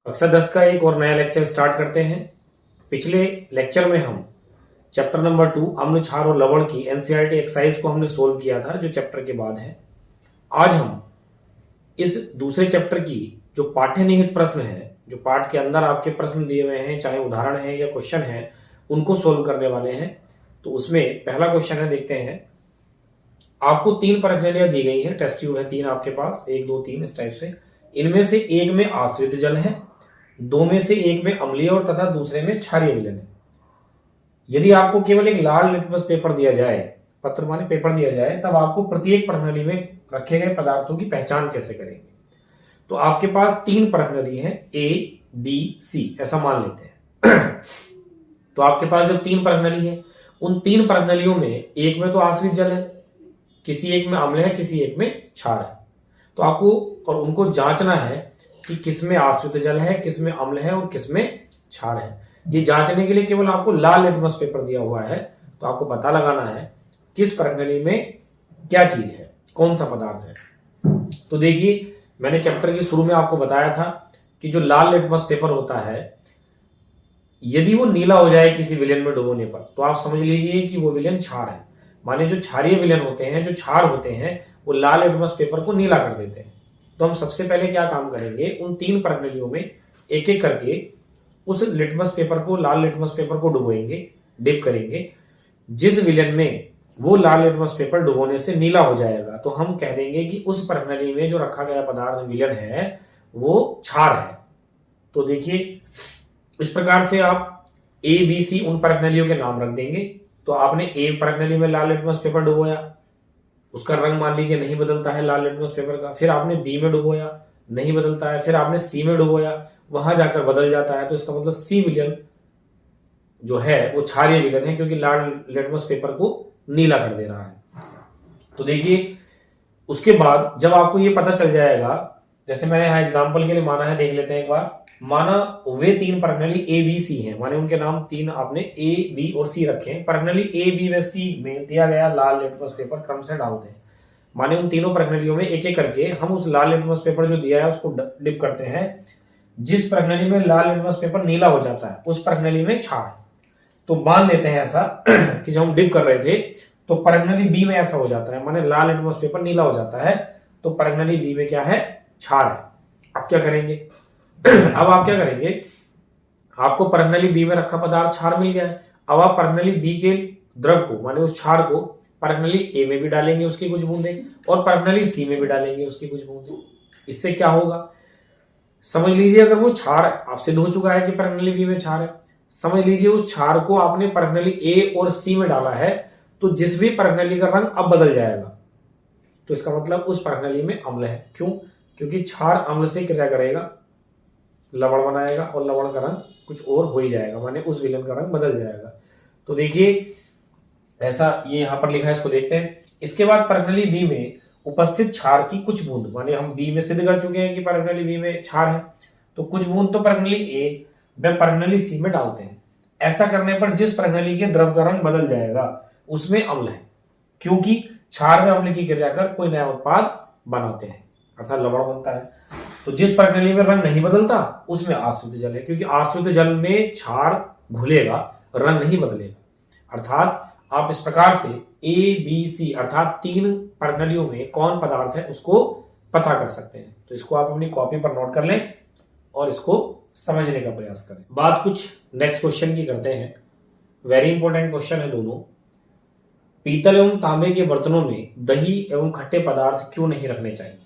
कक्षा 10 का एक और नया लेक्चर स्टार्ट करते हैं। पिछले लेक्चर में हम चैप्टर नंबर 2 अम्ल, क्षार और लवण की एनसीईआरटी एक्सरसाइज को हमने सोल्व किया था, जो चैप्टर के बाद है। आज हम इस दूसरे चैप्टर की जो पाठ्य निहित प्रश्न है, जो पाठ के अंदर आपके प्रश्न दिए हुए हैं, चाहे उदाहरण है या क्वेश्चन है, उनको सोल्व करने वाले हैं। तो उसमें पहला क्वेश्चन है, देखते हैं। आपको 3 प्रणालियां दी गई हैं, टेस्ट ट्यूब है 3 आपके पास, 1 2 3 इस टाइप से। इनमें से एक में आश्रित जल है, 2 में से एक में अम्लीय और तथा दूसरे में क्षारीय विलयन है। यदि आपको केवल एक लाल लिटमस पेपर दिया जाए, पत्र माने पेपर दिया जाए, तब आपको प्रत्येक प्रणाली में रखे गए पदार्थों की पहचान कैसे करेंगे। तो आपके पास 3 प्रणाली है, ए बी सी, ऐसा मान लेते हैं। तो आपके पास जब 3 प्रणाली है, उन 3 प्रणालियों में एक में तो आश्रित जल है, किसी एक में अम्ल है, किसी एक में क्षार है। तो आपको और उनको जांचना है कि किसमें आश्रित जल है, किसमें अम्ल है और किसमें क्षार है। ये जांचने के लिए केवल आपको लाल लिटमस पेपर दिया हुआ है, तो आपको पता लगाना है किस प्रणाली में क्या चीज है, कौन सा पदार्थ है। तो देखिए, मैंने चैप्टर के शुरू में आपको बताया था कि जो लाल लिटमस पेपर होता है, यदि वो नीला हो जाए किसी विलयन में डुबोने पर, तो आप समझ लीजिए कि वो विलयन क्षार है। माने जो क्षारीय विलयन होते हैं, जो क्षार होते हैं, वो लाल लिटमस पेपर को नीला कर देते हैं। तो हम सबसे पहले क्या काम करेंगे, उन 3 प्रणालियों में एक एक करके उस लिटमस पेपर को, लाल लिटमस पेपर को डुबोएंगे, डिप करेंगे। जिस विलयन में वो लाल लिटमस पेपर डुबोने से नीला हो जाएगा, तो हम कह देंगे कि उस प्रणाली में जो रखा गया पदार्थ विलयन है, वो क्षार है। तो देखिए, इस प्रकार से आप ए बी सी उन प्रणालियों के नाम रख देंगे। तो आपने ए प्रणाली में लाल लिटमस पेपर डुबोया, उसका रंग मान लीजिए नहीं बदलता है लाल लिटमस पेपर का। फिर आपने बी में डुबोया, नहीं बदलता है। फिर आपने सी में डुबोया, वहां जाकर बदल जाता है। तो इसका मतलब सी विलयन जो है वो क्षारीय विलयन है, क्योंकि लाल लिटमस पेपर को नीला कर दे रहा है। तो देखिए, उसके बाद जब आपको ये पता चल जाएगा, जैसे मैंने यहाँ एग्जाम्पल के लिए माना है, देख लेते हैं एक बार। माना वे 3 प्रणाली ए बी सी है, माने उनके नाम 3 आपने ए बी और सी रखे हैं। प्रणाली ए बी व सी में दिया गया लाल लिटमस पेपर क्रम से डालते हैं। माने उन तीनों प्रणालियों में एक एक करके हम उस लाल लिटमस पेपर जो दिया है उसको डिप करते हैं। जिस प्रणाली में लाल लिटमस पेपर नीला हो जाता है, उस प्रणाली में क्षार है। तो मान लेते हैं ऐसा कि जब हम डिप कर रहे थे, तो प्रणाली बी में ऐसा हो जाता है, माने लाल लिटमस पेपर नीला हो जाता है, तो प्रणाली बी में क्या है, क्षार है। अब क्या करेंगे अब आप क्या करेंगे, आपको प्रणाली बी में रखा पदार्थ क्षार मिल गया है। अब आप प्रणाली बी के द्रव को, माने उस क्षार को, प्रणाली ए में भी डालेंगे उसकी कुछ बूंदें, और प्रणाली सी में भी डालेंगे उसकी कुछ बूंदें। इससे क्या होगा, समझ लीजिए, अगर वो क्षार आप सिद्ध हो चुका है कि प्रणाली बी में क्षार है, समझ लीजिए उस क्षार को आपने प्रणाली ए और सी में डाला है, तो जिस भी प्रणाली का रंग अब बदल जाएगा, तो इसका मतलब उस प्रणाली में अम्ल है। क्यों? क्योंकि क्षार अम्ल से क्रिया करेगा, लवण बनाएगा, और लवण का रंग कुछ और हो ही जाएगा, माने उस विलयन का रंग बदल जाएगा। तो देखिए, ऐसा ये यहां पर लिखा है, इसको देखते हैं। इसके बाद प्रणाली बी में उपस्थित क्षार की कुछ बूंद, माने हम बी में सिद्ध कर चुके हैं कि प्रणाली बी में क्षार है, तो कुछ बूंद तो प्रणाली ए व प्रणाली सी में डालते हैं। ऐसा करने पर जिस प्रणाली के द्रव का रंग बदल जाएगा, उसमें अम्ल है, क्योंकि क्षार में अम्ल की क्रिया कर कोई नया उत्पाद बनाते हैं, अर्थात लवण बनता है। तो जिस प्रणाली में रंग नहीं बदलता, उसमें आश्रित जल है, क्योंकि आश्रित जल में क्षार घुलेगा, रंग नहीं बदलेगा। अर्थात आप इस प्रकार से ए बी सी अर्थात 3 प्रणालियों में कौन पदार्थ है उसको पता कर सकते हैं। तो इसको आप अपनी कॉपी पर नोट कर लें और इसको समझने का प्रयास करें। बात कुछ नेक्स्ट क्वेश्चन की करते हैं। वेरी इंपॉर्टेंट क्वेश्चन है दोनों। पीतल एवं तांबे के बर्तनों में दही एवं खट्टे पदार्थ क्यों नहीं रखने चाहिए।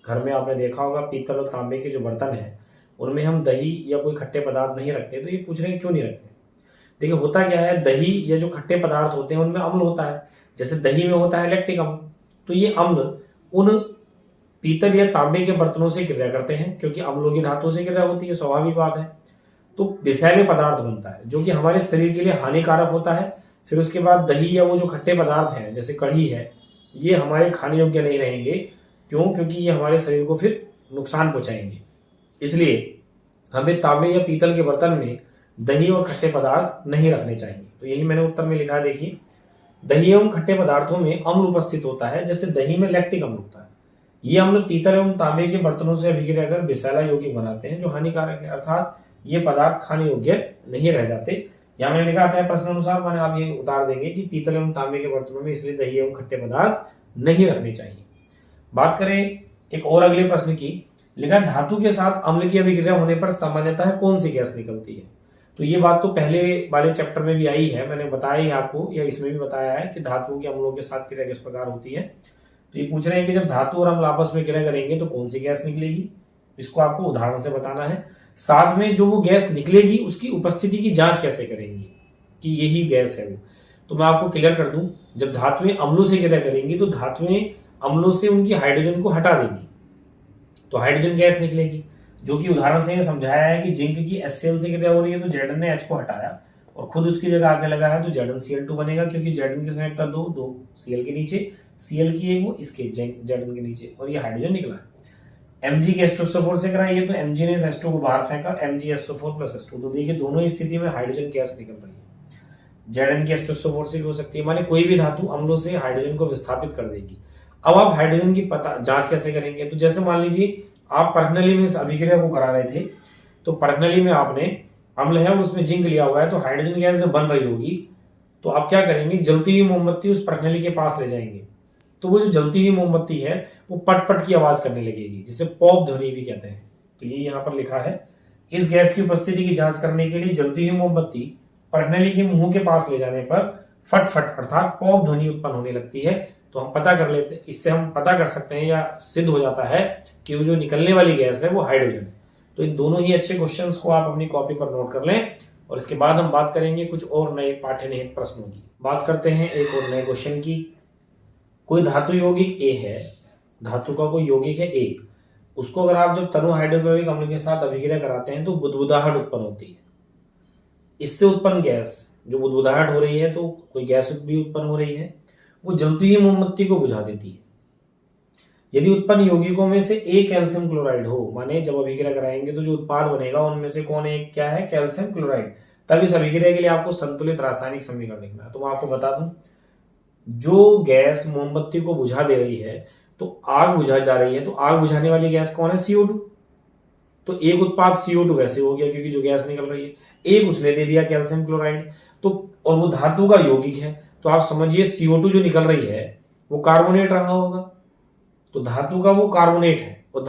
घर में आपने देखा होगा, पीतल और तांबे के जो बर्तन हैं, उनमें हम दही या कोई खट्टे पदार्थ नहीं रखते। तो ये पूछ रहे हैं क्यों नहीं रखते। देखिए, होता क्या है, दही या जो खट्टे पदार्थ होते हैं उनमें अम्ल होता है। जैसे दही में होता है लैक्टिक अम्ल, तो ये अम्ल उन पीतल या तांबे के बर्तनों से क्रिया करते हैं, क्योंकि अम्लों की धातुओं से क्रिया होती है, स्वाभाविक बात है। तो विषैले पदार्थ बनता है, जो कि हमारे शरीर के लिए हानिकारक होता है। फिर उसके बाद दही या वो जो खट्टे पदार्थ हैं, जैसे कढ़ी है, ये हमारे खाने योग्य नहीं रहेंगे। क्यों? क्योंकि ये हमारे शरीर को फिर नुकसान पहुंचाएंगे। इसलिए हमें तांबे या पीतल के बर्तन में दही और खट्टे पदार्थ नहीं रखने चाहिए। तो यही मैंने उत्तर में लिखा है। देखिए, दही एवं खट्टे पदार्थों में अम्ल उपस्थित होता है। जैसे दही में लैक्टिक अम्ल होता है, ये अम्ल पीतल एवं तांबे के बर्तनों से अभिक्रिया कर विषैला यौगिक बनाते हैं जो हानिकारक है, अर्थात ये पदार्थ खाने योग्य नहीं रह जाते। यहाँ मैंने लिखा आता है प्रश्न अनुसार, मैंने आप ये उतार देंगे कि पीतल एवं तांबे के बर्तनों में इसलिए दही एवं खट्टे पदार्थ नहीं रखने चाहिए। बात करें एक और अगले प्रश्न की, लिखा धातु के साथ अम्ल की अभिक्रिया होने पर सामान्यतः कौन सी गैस निकलती है। तो ये बात तो पहले वाले चैप्टर में भी आई है, मैंने बताया ही आपको, या इसमें भी बताया है कि धातुओं के अम्लों के साथ क्रिया किस प्रकार होती है। तो ये पूछ रहे हैं कि जब धातु और अम्ल आपस में क्रिया करेंगे तो कौन सी गैस निकलेगी, इसको आपको उदाहरण से बताना है। साथ में जो वो गैस निकलेगी उसकी उपस्थिति की जांच कैसे करेंगी कि यही गैस है वो। तो मैं आपको क्लियर कर दूं, जब धातुएं अम्लों से क्रिया करेंगी तो धातुएं अम्लों से उनकी हाइड्रोजन को हटा देंगी, तो हाइड्रोजन गैस निकलेगी, जो कि उदाहरण से समझाया है कि जिंक की HCl से क्रिया हो रही है तो Zn ने H को हटाया और खुद उसकी जगह आगे लगाया तो ZnCl2 बनेगा, क्योंकि Zn की संयोजकता 2 Cl के नीचे, Cl की है वो इसके Zn के नीचे, और ये हाइड्रोजन निकला। Mg की H2SO4 से कराइए तो Mg ने इस H2 को बाहर फेंका, MgSO4 + H2, तो देखिए दोनों ही स्थिति में हाइड्रोजन गैस निकल रही है। Zn की H2SO4 से भी हो सकती है, माने कोई भी धातु अम्लों से हाइड्रोजन को विस्थापित कर देगी। अब आप हाइड्रोजन की जांच कैसे करेंगे, तो जैसे मान लीजिए आप परखनली में इस अभिक्रिया को करा रहे थे, तो परखनली में आपने अम्ल है उसमें जिंक लिया हुआ है, तो हाइड्रोजन गैस जब बन रही होगी तो आप क्या करेंगे, जलती हुई मोमबत्ती उस परखनली के पास ले जाएंगे, तो वो जो जलती हुई मोमबत्ती है वो पट पट की आवाज करने लगेगी, जिसे पॉप ध्वनि भी कहते हैं। तो ये यहाँ पर लिखा है, इस गैस की उपस्थिति की जांच करने के लिए जलती हुई मोमबत्ती परखनली के मुंह के पास ले जाने पर फट फट अर्थात पॉप ध्वनि उत्पन्न होने लगती है। तो हम पता कर लेते, इससे हम पता कर सकते हैं या सिद्ध हो जाता है कि वो जो निकलने वाली गैस है वो हाइड्रोजन है। तो इन दोनों ही अच्छे क्वेश्चंस को आप अपनी कॉपी पर नोट कर लें, और इसके बाद हम बात करेंगे कुछ और नए पाठ्यनिहित प्रश्नों की। बात करते हैं एक और नए क्वेश्चन की। कोई धातु यौगिक A है, धातु का कोई यौगिक है A, उसको अगर आप जब तनु हाइड्रोक्लोरिक अम्ल के साथ अभिक्रिया कराते हैं तो बुदबुदाहट उत्पन्न होती है। इससे उत्पन्न गैस जो बुदबुदाहट हो रही है, तो कोई गैस भी उत्पन्न हो रही है, वो जलती हुई मोमबत्ती को बुझा देती है। यदि उत्पन्न यौगिकों में से एक कैल्शियम क्लोराइड हो, माने जब अभिक्रिया कराएंगे तो जो उत्पाद बनेगा उनमें से कौन एक क्या है, कैल्शियम क्लोराइड, तब इस अभिक्रिया के लिए आपको संतुलित रासायनिक समीकरण लिखना है। तो मैं आपको बता दूं, जो गैस मोमबत्ती को बुझा दे रही है तो आग बुझा जा रही है, तो आग बुझाने वाली गैस कौन है, CO2। तो एक उत्पाद CO2 वैसे हो गया क्योंकि जो गैस निकल रही है, एक उसने दे दिया कैल्शियम क्लोराइड, तो और वो धातु का यौगिक है, तो आप समझिए CO2 जो निकल रही है वो कार्बोनेट रहा होगा, तो धातु का वो कार्बोनेट है, और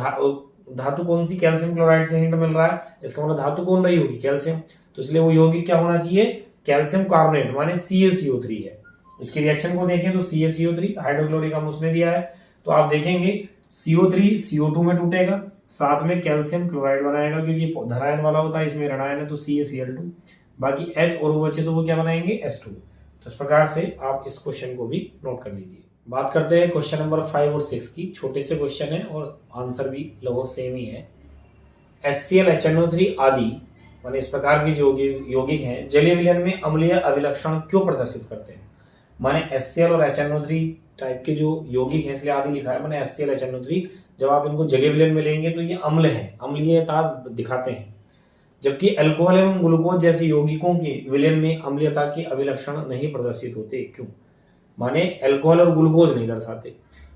धातु कौन सी, कैल्शियम क्लोराइड से हिंट मिल रहा है, इसका मतलब धातु कौन रही होगी, कैल्शियम, तो इसलिए वो यौगिक क्या होना चाहिए, कैल्शियम कार्बोनेट, माने CaCO3 है। इसके रिएक्शन को देखें तो CaCO3 हाइड्रोक्लोरिक अम्ल उसने दिया है, तो आप देखेंगे CO3 CO2 में टूटेगा, साथ में कैल्शियम क्लोराइड बनाएगा क्योंकि धनायन वाला होता है, इसमें ऋणायन है तो CaCl2, बाकी H और O बचे तो वो क्या बनाएंगे, H2। तो इस प्रकार से आप इस क्वेश्चन को भी नोट कर लीजिए। बात करते हैं क्वेश्चन नंबर 5 और 6 की। छोटे से क्वेश्चन है और आंसर भी लगभग सेम ही है। HCl HNO3 आदि माने इस प्रकार के जो यौगिक हैं जलीय विलयन में अम्लीय अभिलक्षण क्यों प्रदर्शित करते हैं। माने HCl और HNO3 टाइप के जो यौगिक हैं, इसलिए आदि लिखा है, माने HCl HNO3 जब आप इनको जलीय विलयन में लेंगे तो ये अम्ल है, अम्लीयता दिखाते हैं, जबकि अल्कोहल एवं ग्लूकोज जैसे यौगिकों के विलयन में अम्लीयता के अभिलक्षण नहीं प्रदर्शित होते। क्यों, माने अल्कोहल और ग्लूकोज नहीं दर्शाते।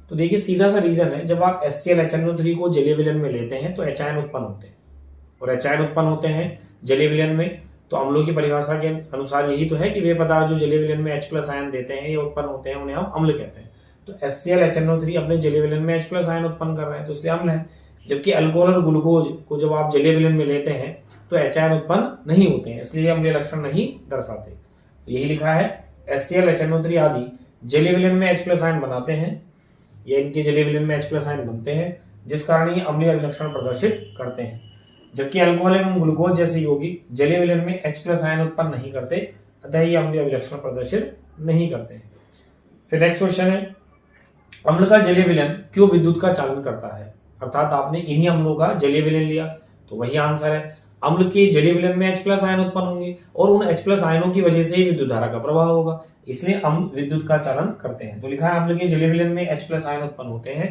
तो देखिए सीधा सा रीजन है, जब आप HCl HNO3 को जलीय विलयन में लेते हैं तो H आयन उत्पन्न होते हैं, और H आयन उत्पन्न होते हैं जलीय विलयन में, तो अम्लों की परिभाषा के अनुसार यही तो है कि वे पदार्थ जो जलीय विलयन में H+ आयन देते हैं या उत्पन्न होते हैं उन्हें हम अम्ल कहते हैं। तो HCl HNO3 अपने जलीय विलयन में H+ आयन उत्पन्न कर रहे हैं तो इसलिए अम्ल है, जबकि अल्कोहल और ग्लूकोज को जब आप जलीय विलयन में लेते हैं तो H आयन उत्पन्न नहीं होते हैं, इसलिए अम्लीय लक्षण नहीं दर्शाते। तो यही लिखा है HCl HNO3 आदि जलीय विलयन में H+ आयन बनाते हैं, या इनके जलीय विलयन में H+ आयन बनते हैं, जिस कारण ये अम्लीय अभिलक्षण प्रदर्शित करते हैं, जबकि अल्कोहल एवं ग्लूकोज जैसे यौगिक जलीय विलयन में H+ आयन उत्पन्न नहीं करते, अतः ये अम्लीय अभिलक्षण प्रदर्शित नहीं करते हैं। फिर नेक्स्ट क्वेश्चन है, अम्ल का जलीय विलयन क्यों विद्युत का चालन करता है। अर्थात आपने इन्हीं अम्लों का जलीय विलयन लिया तो वही आंसर है, अम्ल के जलीय विलयन में H+ आयन उत्पन्न होंगे और उन H+ आयनों की वजह से ही विद्युत धारा का प्रवाह होगा, इसलिए अम्ल विद्युत का चालन करते हैं। तो लिखा है अम्ल के जलीय विलयन में H+ आयन उत्पन्न होते हैं,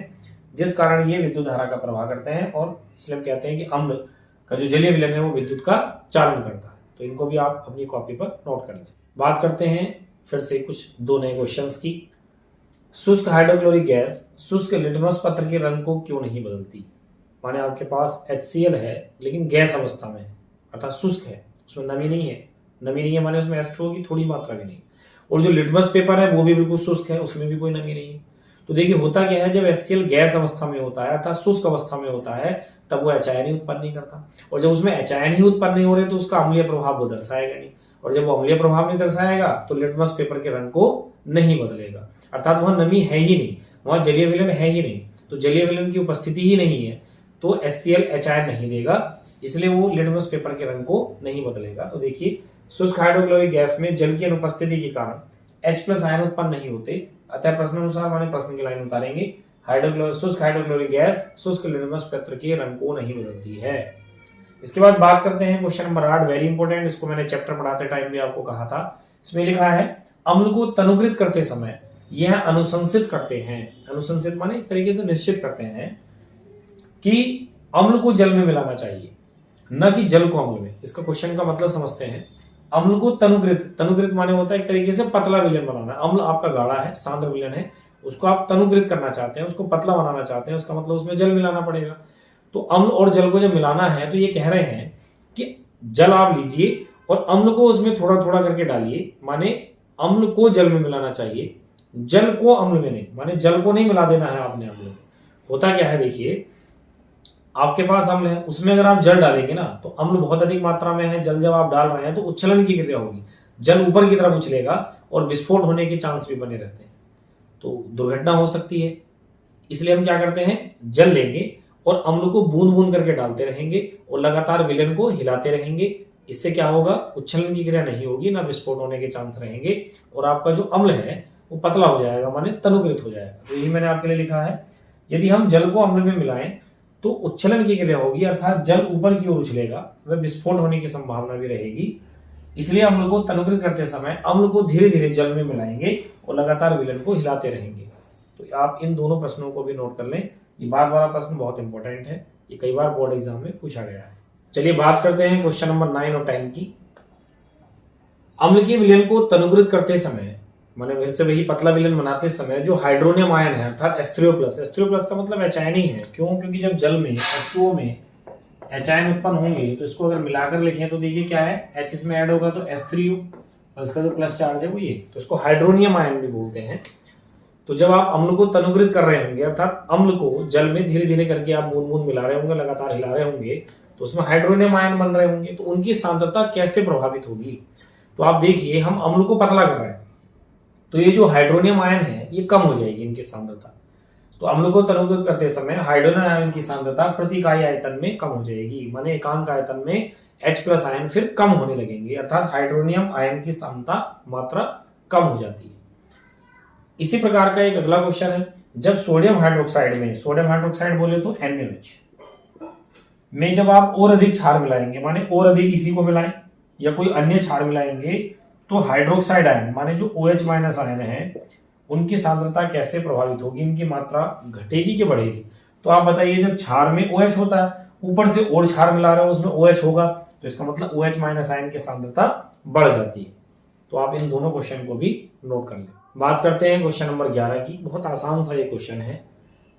जिस कारण ये विद्युत धारा का प्रवाह करते हैं, और इसलिए हम कहते हैं कि अम्ल का जो जलीय विलयन है वो विद्युत का चालन करता है। तो इनको भी आप अपनी कॉपी पर नोट कर लें। बात करते हैं फिर से कुछ दो नए क्वेश्चंस की। शुष्क हाइड्रोक्लोरिक गैस शुष्क लिटमस पत्र के रंग को क्यों नहीं बदलती? माने आपके पास HCl है लेकिन गैस अवस्था में है, अर्थात शुष्क है, उसमें नमी नहीं है। नमी नहीं है माने उसमें H2O की थोड़ी मात्रा भी नहीं, और जो लिटमस पेपर है वो भी बिल्कुल शुष्क है, उसमें भी कोई नमी नहीं है। तो देखिए होता क्या है, जब HCl गैस अवस्था में होता है अर्थात शुष्क अवस्था में होता है तब वो H आयन ही उत्पन्न नहीं करता, और जब उसमें H आयन ही उत्पन्न नहीं हो रहे तो उसका अम्लीय प्रभाव वो दर्शाएगा नहीं, और जब वो अम्लीय प्रभाव नहीं दर्शाएगा तो लिटमस पेपर के रंग को नहीं बदलेगा, अर्थात वहां नमी है ही नहीं, वहां जलीय विलयन है ही नहीं। तो जलीय विलयन की उपस्थिति ही नहीं है तो HCl H आयन नहीं देगा, इसलिए वो लिटमस पेपर के रंग को नहीं बदलेगा। तो देखिए शुष्क हाइड्रोक्लोरिक गैस में जल की अनुपस्थिति के कारण H+ आयन उत्पन्न नहीं होते, अतः प्रश्नानुसार माने प्रश्न की लाइन उतारेंगे, शुष्क हाइड्रोक्लोरिक गैस शुष्क लिटमस पत्र के रंग को नहीं बदलती है। इसके बाद बात करते हैं क्वेश्चन नंबर 8, वेरी इंपॉर्टेंट, इसको मैंने चैप्टर पढ़ाते टाइम भी आपको कहा था। इसमें लिखा है अम्ल को तनुकृत करते समय यह अनुशंसित करते हैं, अनुशंसित माने एक तरीके से निश्चित करते हैं कि अम्ल को जल में मिलाना चाहिए, न कि जल को अम्ल में। इसका क्वेश्चन का मतलब समझते हैं। अम्ल को तनुकृत, तनुकृत माने होता है एक तरीके से पतला विलयन बनाना। अम्ल आपका गाढ़ा है, सांद्र विलयन है, उसको आप तनुकृत करना चाहते हैं, उसको पतला बनाना चाहते हैं, उसका मतलब उसमें जल मिलाना पड़ेगा। तो अम्ल और जल को जब मिलाना है तो ये कह रहे हैं कि जल आप लीजिए और अम्ल को उसमें थोड़ा थोड़ा करके डालिए, माने अम्ल को जल में मिलाना चाहिए, जल को अम्ल में नहीं, माने जल को नहीं मिला देना है आपने अम्ल में। होता क्या है, देखिए आपके पास अम्ल है, उसमें अगर आप जल डालेंगे ना तो अम्ल बहुत अधिक मात्रा में है, जल जब आप डाल रहे हैं तो उच्छलन की क्रिया होगी, जल ऊपर की तरफ उछलेगा और विस्फोट होने के चांस भी बने रहते हैं, तो दुर्घटना हो सकती है। इसलिए हम क्या करते हैं, जल लेंगे और अम्ल को बूंद बूंद करके डालते रहेंगे और लगातार विलयन को हिलाते रहेंगे। इससे क्या होगा, उच्छलन की क्रिया नहीं होगी, ना विस्फोट होने के चांस रहेंगे, और आपका जो अम्ल है वो पतला हो जाएगा, माने तनुकृत हो जाएगा। तो यही मैंने आपके लिए लिखा है, यदि हम जल को अम्ल में मिलाएं तो उच्छलन की क्रिया होगी, अर्थात जल ऊपर की ओर उछलेगा, वह विस्फोट होने की संभावना भी रहेगी। इसलिए अम्ल को तनुकृत करते समय अम्ल को धीरे धीरे जल में मिलाएंगे और लगातार विलयन को हिलाते रहेंगे। तो आप इन दोनों प्रश्नों को भी नोट कर लें, ये बाद वाला प्रश्न बहुत इंपॉर्टेंट है, ये कई बार बोर्ड एग्जाम में पूछा गया है। चलिए बात करते हैं क्वेश्चन नंबर 9 और 10 की। अम्ल के विलयन को तनुकृत करते समय, माने फिर से वही पतला विलयन बनाते समय जो हाइड्रोनियम आयन है अर्थात H3O+, H3O+ का मतलब H आयन ही है। क्यों? क्योंकि जब जल में H2O में H आयन उत्पन्न होंगे तो इसको अगर मिलाकर लिखें तो देखिए क्या है, H इसमें ऐड होगा तो H3O और इसका जो प्लस चार्ज है वो ये, तो इसको हाइड्रोनियम आयन भी बोलते हैं। तो जब आप अम्ल को तनुकृत कर रहे होंगे अर्थात अम्ल को जल में धीरे धीरे करके आप बूंद बूंद मिला रहे होंगे, लगातार हिला रहे होंगे, तो उसमें हाइड्रोनियम आयन बन रहे होंगे, तो उनकी सांद्रता कैसे प्रभावित होगी। तो आप देखिए हम अम्ल को पतला कर रहे हैं तो ये जो हाइड्रोनियम आयन है ये कम हो जाएगी इनकी सांद्रता। तो अम्ल को तनुकृत करते समय हाइड्रोनियम आयन की सांद्रता प्रति इकाई आयतन में कम हो जाएगी, माने एकांक आयतन में H+ आयन फिर कम होने लगेंगे, अर्थात हाइड्रोनियम आयन की सांद्रता मात्रा कम हो जाती है। इसी प्रकार का एक अगला क्वेश्चन है, जब सोडियम हाइड्रोक्साइड में, सोडियम हाइड्रोक्साइड बोले तो NaOH में जब आप और अधिक क्षार मिलाएंगे, माने और अधिक इसी को मिलाएं या कोई अन्य क्षार मिलाएंगे, तो हाइड्रोक्साइड आयन माने जो OH- आयन है उनकी सांद्रता कैसे प्रभावित होगी, इनकी मात्रा घटेगी कि बढ़ेगी। तो आप बताइए, जब क्षार में OH होता है, ऊपर से और क्षार मिला रहे हो उसमें OH होगा, तो इसका मतलब OH- आयन की सांद्रता बढ़ जाती है। तो आप इन दोनों क्वेश्चन को भी नोट कर लें। बात करते हैं क्वेश्चन नंबर 11 की। बहुत आसान सा ये क्वेश्चन है।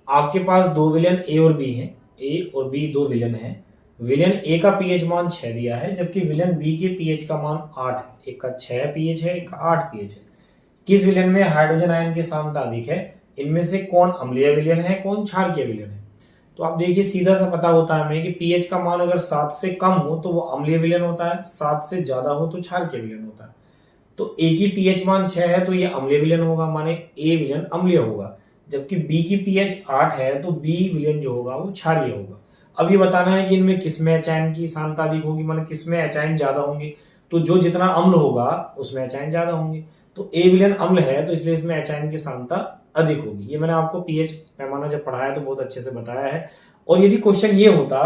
आपके पास दो विलयन A और B है, A और B दो विलयन है। विलयन A का pH मान 6 दिया है, जबकि विलयन B के pH का मान 8 है। एक का 6 pH है, एक का 8 pH है। किस विलयन में हाइड्रोजन आयन की सांद्रता अधिक है? इनमें से कौन अम्लीय विलयन है, कौन क्षारकीय विलयन है? तो आप देखिए सीधा सा पता होता है हमें कि pH का मान अगर 7 से कम हो तो वो अम्लीय विलयन होता है, 7 से ज्यादा हो तो क्षारकीय विलयन होता है। तो A की pH मान 6 है तो ये अम्लीय विलयन होगा, माने A विलयन अम्लीय होगा। जबकि B की pH 8 है तो B विलयन जो होगा वो क्षारीय होगा। अब ये बताना है कि इनमें किसमें H आयन की सांद्रता अधिक होगी, माने किसमें H आयन ज्यादा होंगे। तो जो जितना अम्ल होगा उसमें H आयन ज्यादा होंगे। तो A विलयन अम्ल है तो इसलिए इसमें H आयन की सांद्रता अधिक होगी। ये मैंने आपको pH पैमाना जब पढ़ाया तो बहुत अच्छे से बताया है। और यदि क्वेश्चन ये होता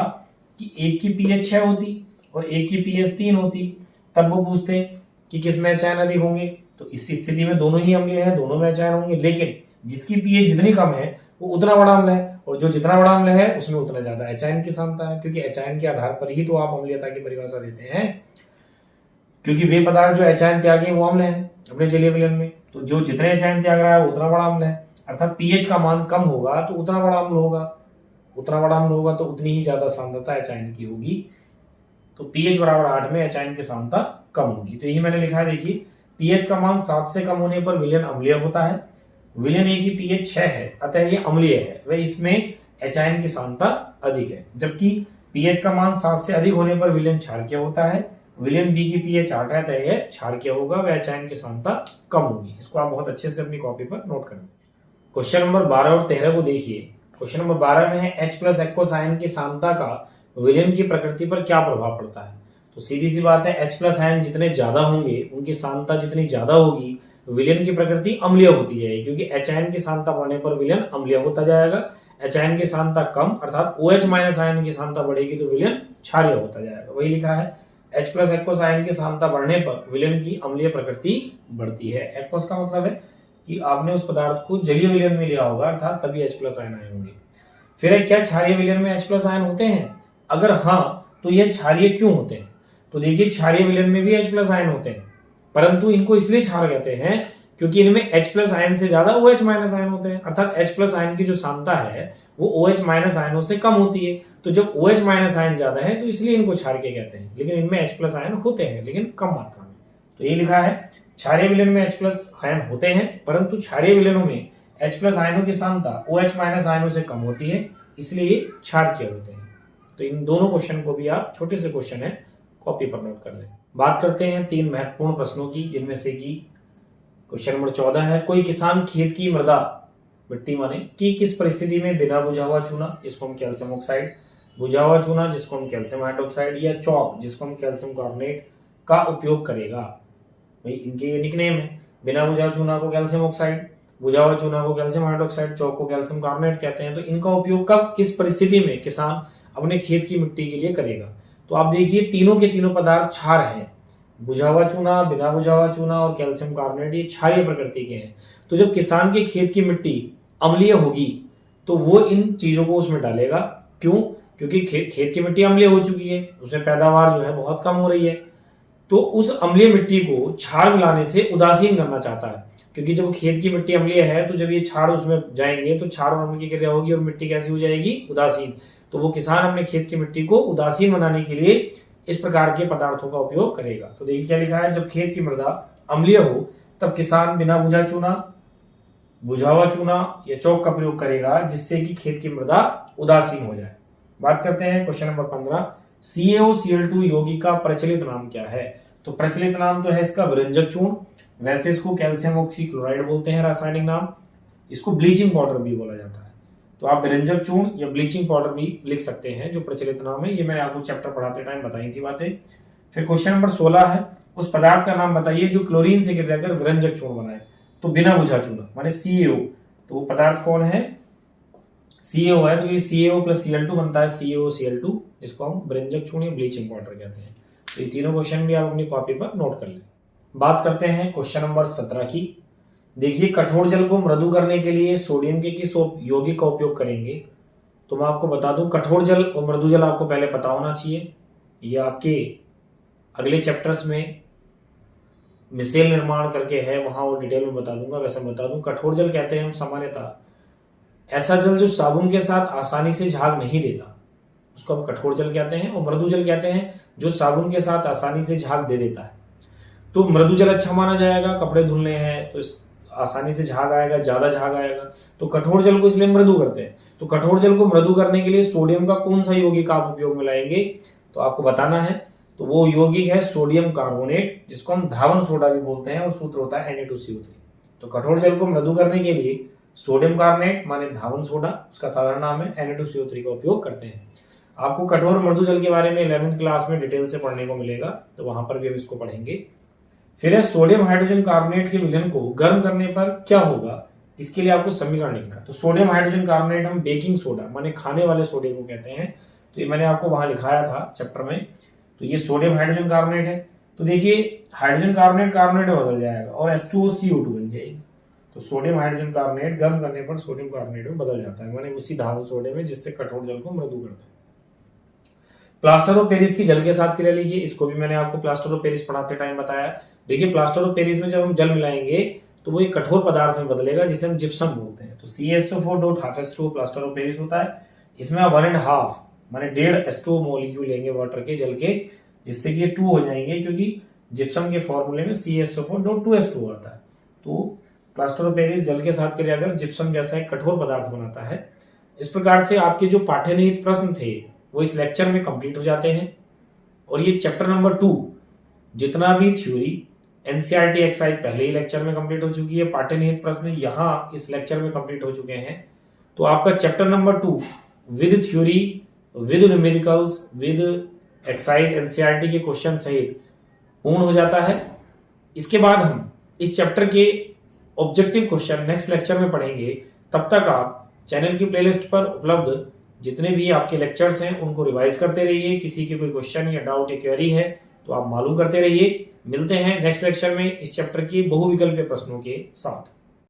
कि एक की pH 6 होती और एक की pH 3 होती, तब वो पूछते कि किसमें H आयन अधिक होंगे, तो इस स्थिति में दोनों ही अम्लीय है, दोनों में H आयन होंगे। लेकिन जिसकी pH जितनी कम है वो उतना बड़ा अम्ल है, और जो जितना बड़ा अम्ल है उसमें उतना ज्यादा H आयन की सांद्रता है, क्योंकि H आयन के आधार पर ही तो आप अम्लीयता की परिभाषा देते हैं। क्योंकि वे पदार्थ जो H आयन त्यागी वो अम्ल है अपने जलीय विलयन में, तो जो जितने H आयन त्याग रहा है वो उतना बड़ा अम्ल है। अर्थात पीएच का मान कम होगा तो उतना बड़ा अम्ल होगा, उतना बड़ा अम्ल होगा तो उतनी ही ज्यादा सांद्रता एच आयन की होगी। तो पीएच बराबर 8 में एच आयन की सांद्रता कम होगी। तो यही मैंने लिखा है, देखिए पीएच का मान 7 से कम होने पर विलयन अम्लीय होता है। विलयन ए की पीएच 6 है, अतः ये अम्लीय है, वह इसमें एच आयन की सांद्रता अधिक है। जबकि पीएच का मान 7 से अधिक होने पर विलयन क्षारकीय होता है। विलयन बी की पीएच 8 है, अतः यह क्षारकीय होगा, वह एच आयन की सांद्रता कम होगी। इसको आप बहुत अच्छे से अपनी कॉपी पर नोट करें। क्वेश्चन नंबर 12 और 13 को देखिए। क्वेश्चन नंबर 12 में है H प्लस एक्वस आयन की सांद्रता का विलयन की प्रकृति पर क्या प्रभाव पड़ता है। तो सीधी सी बात है, H प्लस आयन जितने ज्यादा होंगे उनकी सांद्रता जितनी ज्यादा होगी विलयन की प्रकृति अम्लीय होती जाएगी, क्योंकि H आयन की सांद्रता बढ़ने पर विलयन अम्लीय होता जाएगा। H आयन की सांद्रता कम अर्थात OH माइनस आयन की सांद्रता बढ़ेगी तो विलयन क्षारीय होता जाएगा। वही लिखा है, H प्लस एक्वस आयन की सांद्रता बढ़ने पर विलयन की अम्लीय प्रकृति बढ़ती है। एक्वस का मतलब है कि आपने उस पदार्थ को जलीय विलयन में लिया होगा, अर्थात तभी H प्लस आयन आए होंगे। फिर क्या क्षारीय विलयन में H प्लस आयन होते हैं? अगर हाँ तो यह क्षारीय क्यों होते हैं? तो देखिए क्षारीय विलयन में भी H प्लस आयन होते हैं, परंतु इनको इसलिए क्षार कहते हैं क्योंकि इनमें H प्लस आयन से ज्यादा OH माइनस आयन होते हैं, अर्थात H प्लस आयन की जो सांद्रता है वो OH माइनस आयनों से कम होती है। तो जब OH माइनस आयन ज्यादा है तो इसलिए इनको क्षारकीय कहते हैं, लेकिन इनमें H प्लस आयन होते हैं लेकिन कम मात्रा में। तो ये लिखा है, क्षारीय विलयन में H प्लस आयन होते हैं, परंतु क्षारीय विलयनों में H प्लस आयनों की सांद्रता OH माइनस आयनों से कम होती है, इसलिए क्षारकीय होते हैं। तो इन दोनों क्वेश्चन को भी आप, छोटे से क्वेश्चन है, कॉपी पर नोट कर लें। बात करते हैं 3 महत्वपूर्ण प्रश्नों की, जिनमें से कि क्वेश्चन नंबर 14 है, कोई किसान खेत की मृदा, मिट्टी माने, कि किस परिस्थिति में बिना बुझा हुआ चूना जिसको हम कैल्शियम ऑक्साइड, बुझा हुआ चूना जिसको हम कैल्शियम हाइड्रोक्साइड, या चौक जिसको हम कैल्शियम कार्बोनेट का उपयोग करेगा। भाई इनके निकनेम है, बिना बुझा चूना को कैल्शियम ऑक्साइड, बुझा हुआ चूना को कैल्शियम हाइड्रोक्साइड, चौक को कैल्शियम कार्बोनेट कहते हैं। तो इनका उपयोग कब, किस परिस्थिति में किसान अपने खेत की मिट्टी के लिए करेगा। तो आप देखिए तीनों के तीनों पदार्थ क्षार हैं, बुझा हुआ चूना, बिना बुझा हुआ चूना और कैल्शियम कार्बोनेट, ये क्षारीय प्रकृति के हैं। तो जब किसान के खेत की मिट्टी अम्लीय होगी तो वो इन चीजों को उसमें डालेगा। क्यों? क्योंकि खेत की मिट्टी अम्लीय हो चुकी है, उसमें पैदावार जो है बहुत कम हो रही है। तो उस अम्लीय मिट्टी को क्षार मिलाने से उदासीन करना चाहता है, क्योंकि जब खेत की मिट्टी अम्लीय है तो जब ये क्षार उसमें जाएंगे तो क्षार और अम्ल की क्रिया होगी और मिट्टी कैसी हो जाएगी, उदासीन। तो वो किसान अपने खेत की मिट्टी को उदासीन बनाने के लिए इस प्रकार के पदार्थों का उपयोग करेगा। तो देखिए क्या लिखा है, जब खेत की मृदा अम्लीय हो तब किसान बिना बुझा चूना, बुझा हुआ चूना या चौक का प्रयोग करेगा, जिससे कि खेत की मृदा उदासीन हो जाए। बात करते हैं क्वेश्चन नंबर 15, CaOCl2 यौगिक का प्रचलित नाम क्या है। तो प्रचलित नाम तो है इसका विरंजक चूर्ण, वैसे इसको कैल्शियम ऑक्सीक्लोराइड बोलते हैं रासायनिक नाम, इसको ब्लीचिंग पाउडर भी बोला जाता है। तो आप विरंजक चूर्ण या ब्लीचिंग पाउडर भी लिख सकते हैं, जो प्रचलित नाम है। ये मैंने आपको चैप्टर पढ़ाते टाइम बताई थी बातें। फिर क्वेश्चन नंबर 16 है, उस पदार्थ का नाम बताइए जो क्लोरीन से क्रिया कर विरंजक चूर्ण बनाए। तो बिना बुझा चूना माने CaO, तो वो पदार्थ कौन है, CaO है। तो ये CaO प्लस Cl2 बनता है CaOCl2, जिसको हम विरंजक चूर्ण या ब्लीचिंग पाउडर कहते हैं। तो ये तीनों क्वेश्चन भी आप अपनी कॉपी पर नोट कर लें। बात करते हैं क्वेश्चन नंबर 17 की। देखिए कठोर जल को मृदु करने के लिए सोडियम के किस यौगिक का उपयोग करेंगे। तो मैं आपको बता दूं, कठोर जल और मृदु जल आपको पहले पता होना चाहिए। ये आपके अगले चैप्टर्स में मिसेल निर्माण करके है, वहां वो डिटेल में बता दूंगा। वैसे बता दूं, कठोर जल कहते हैं हम सामान्यतः ऐसा जल जो साबुन के साथ आसानी से झाग नहीं देता, उसको हम कठोर जल कहते हैं। और मृदु जल कहते हैं जो साबुन के साथ आसानी से झाग दे देता है। तो मृदु जल अच्छा माना जाएगा, कपड़े धुलने हैं तो आसानी से झाग आएगा, ज्यादा झाग आएगा। तो कठोर जल को इसलिए मृदु करते हैं। तो कठोर जल को मृदु करने के लिए सोडियम का कौन सा यौगिक आप उपयोग में लाएंगे, तो आपको बताना है। तो वो यौगिक है सोडियम कार्बोनेट, जिसको हम धावन सोडा भी बोलते हैं, और सूत्र होता है Na2CO3। तो कठोर जल को मृदु करने के लिए सोडियम कार्बोनेट माने धावन सोडा, उसका साधारण नाम है, Na2CO3 का उपयोग करते हैं। आपको कठोर मृदु जल के बारे में 11वीं क्लास में डिटेल से पढ़ने को मिलेगा, तो वहां पर भी हम इसको पढ़ेंगे। फिर है सोडियम हाइड्रोजन कार्बोनेट के विलयन को गर्म करने पर क्या होगा, इसके लिए आपको समीकरण लिखना है। तो सोडियम हाइड्रोजन कार्बोनेट हम बेकिंग सोडा माने खाने वाले सोडे को कहते हैं। तो ये मैंने आपको वहां लिखाया था चैप्टर में। तो ये सोडियम हाइड्रोजन कार्बोनेट है। तो देखिए हाइड्रोजन कार्बोनेट कार्बोनेट में बदल जाएगा और H2O CO2 बन जाएगी। तो सोडियम हाइड्रोजन कार्बोनेट गर्म करने पर सोडियम कार्बोनेट में बदल जाता है, माने उसी धावन सोडे में, जिससे कठोर जल को मृदु करता है। प्लास्टर ऑफ पेरिस की जल के साथ क्रिया लिखिए। इसको भी मैंने आपको प्लास्टर ऑफ पेरिस पढ़ाते टाइम बताया। देखिए प्लास्टर ऑफ पेरिस में जब हम जल मिलाएंगे तो वो एक कठोर पदार्थ में बदलेगा, जिसे हम जिप्सम बोलते हैं। तो CaSO4 dot half H2O plaster of Paris होता है। इसमें आप 1.5 माने 1.5 H2O मॉलिक्यूल लेंगे वाटर के, जल के, जिससे कि ये 2 हो जाएंगे, क्योंकि जिप्सम के फॉर्मूले में CaSO4 डॉट 2H2O आता है। तो प्लास्टर ऑफ पेरिस जल के साथ क्रिया कर जिप्सम जैसा एक कठोर पदार्थ बनाता है। इस प्रकार से आपके जो पाठ्यनिहित प्रश्न थे वो इस लेक्चर में कंप्लीट हो जाते हैं। और ये चैप्टर नंबर 2 जितना भी थ्योरी NCERT एक्सरसाइज पहले ही लेक्चर में कंप्लीट हो चुकी है, पाठ्यनिहित प्रश्न यहाँ इस लेक्चर में कंप्लीट हो चुके हैं। तो आपका chapter number 2 with theory, with numericals, with exercise NCERT के क्वेश्चन सहित पूर्ण हो जाता है। इसके बाद हम इस चैप्टर के ऑब्जेक्टिव क्वेश्चन नेक्स्ट लेक्चर में पढ़ेंगे। तब तक आप चैनल की प्लेलिस्ट पर उपलब्ध जितने भी आपके लेक्चर्स हैं उनको रिवाइज करते रहिए। किसी के कोई क्वेश्चन या डाउट या क्वेरी है तो आप मालूम करते रहिए। मिलते हैं नेक्स्ट लेक्चर में इस चैप्टर की बहुविकल्पीय प्रश्नों के साथ।